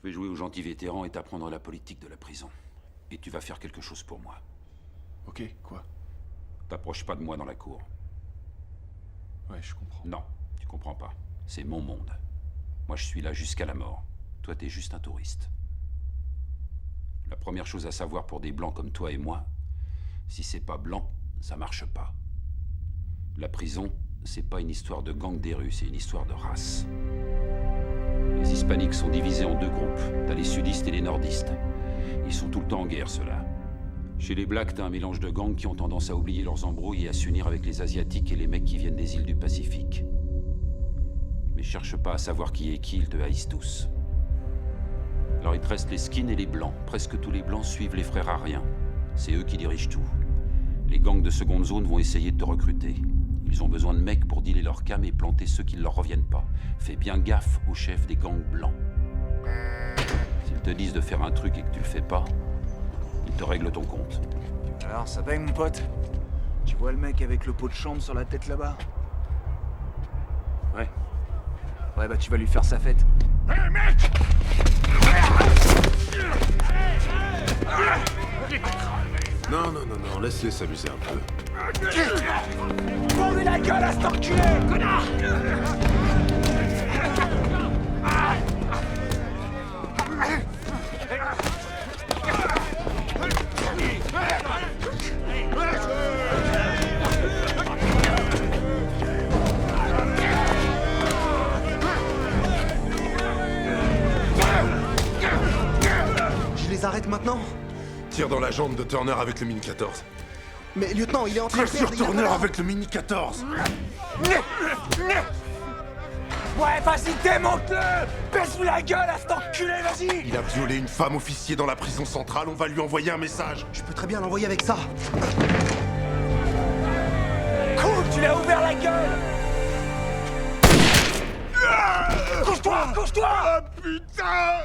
vais jouer au gentil vétéran et t'apprendre la politique de la prison. Et tu vas faire quelque chose pour moi. Ok, quoi? T'approches pas de moi dans la cour. Ouais, je comprends. Non, tu comprends pas. C'est mon monde. Moi, je suis là jusqu'à la mort. Toi, t'es juste un touriste. La première chose à savoir pour des blancs comme toi et moi, si c'est pas blanc, ça marche pas. La prison, c'est pas une histoire de gang des rues, c'est une histoire de race. Les hispaniques sont divisés en deux groupes. T'as les sudistes et les nordistes. Ils sont tout le temps en guerre, ceux-là. Chez les blacks, t'as un mélange de gangs qui ont tendance à oublier leurs embrouilles et à s'unir avec les asiatiques et les mecs qui viennent des îles du Pacifique. Mais cherche pas à savoir qui est qui, ils te haïssent tous. Alors il te reste les skins et les blancs. Presque tous les blancs suivent les frères ariens. C'est eux qui dirigent tout. Les gangs de seconde zone vont essayer de te recruter. Ils ont besoin de mecs pour dealer leur cam et planter ceux qui ne leur reviennent pas. Fais bien gaffe aux chefs des gangs blancs. S'ils te disent de faire un truc et que tu le fais pas, ils te règlent ton compte. Alors, ça baigne, mon pote? Tu vois le mec avec le pot de chambre sur la tête là-bas? Ouais. Ouais, bah tu vas lui faire sa fête. Hé, mec! Non, non, non, non, laisse-les s'amuser un peu. Prends-lui la gueule à cet enculé, connard! Je les arrête maintenant? Tire dans la jambe de Turner avec le Mini 14. Mais lieutenant, il est en train de Tire sur perdre, il a Turner pas l'air- avec le Mini 14. Ouais, vas-y, démonte-le! Baisse-lui la gueule à cet enculé, vas-y! Il a violé une femme officier dans la prison centrale, on va lui envoyer un message. Je peux très bien l'envoyer avec ça. Cool, tu lui as ouvert la gueule! Couche-toi, couche-toi! Putain!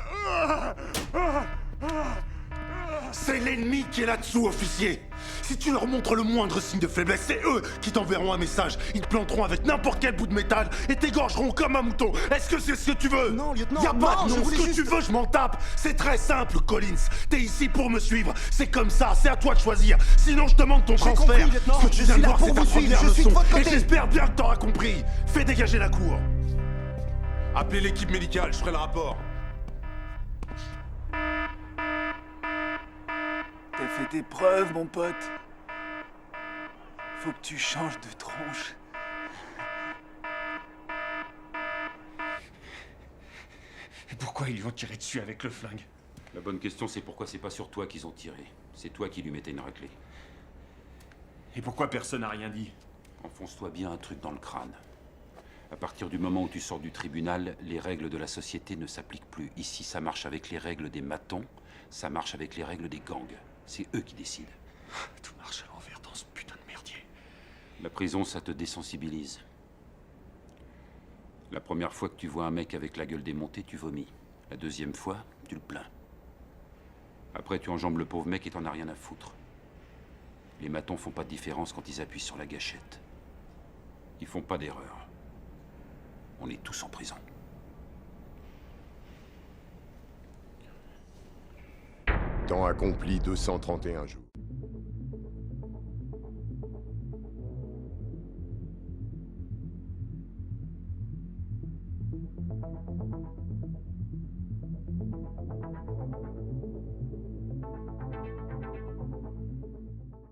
C'est l'ennemi qui est là-dessous, officier! Si tu leur montres le moindre signe de faiblesse, c'est eux qui t'enverront un message. Ils te planteront avec n'importe quel bout de métal et t'égorgeront comme un mouton. Est-ce que c'est ce que tu veux? Non, lieutenant, Y'a non, pas de je non, ce voulais que juste- tu veux, je m'en tape. C'est très simple, Collins. T'es ici pour me suivre. C'est comme ça, c'est à toi de choisir. Sinon, je te demande ton J'ai transfert. compris, lieutenant. Ce que tu Je viens suis de là voir, pour c'est ta vous suivre. première Je suis de leçon. votre Et côté. j'espère bien que t'auras compris. Fais dégager la cour. Appelez l'équipe médicale, je ferai le rapport. T'as fait tes preuves, mon pote. Faut que tu changes de tronche. Et pourquoi ils lui ont tiré dessus avec le flingue? La bonne question, c'est pourquoi c'est pas sur toi qu'ils ont tiré. C'est toi qui lui mettais une raclée. Et pourquoi personne n'a rien dit? Enfonce-toi bien un truc dans le crâne. À partir du moment où tu sors du tribunal, les règles de la société ne s'appliquent plus. Ici, ça marche avec les règles des matons, ça marche avec les règles des gangs. C'est eux qui décident. Tout marche à l'envers dans ce putain de merdier. La prison, ça te désensibilise. La première fois que tu vois un mec avec la gueule démontée, tu vomis. La deuxième fois, tu le plains. Après, tu enjambes le pauvre mec et t'en as rien à foutre. Les matons font pas de différence quand ils appuient sur la gâchette. Ils font pas d'erreur. On est tous en prison. Temps accompli 231 jours.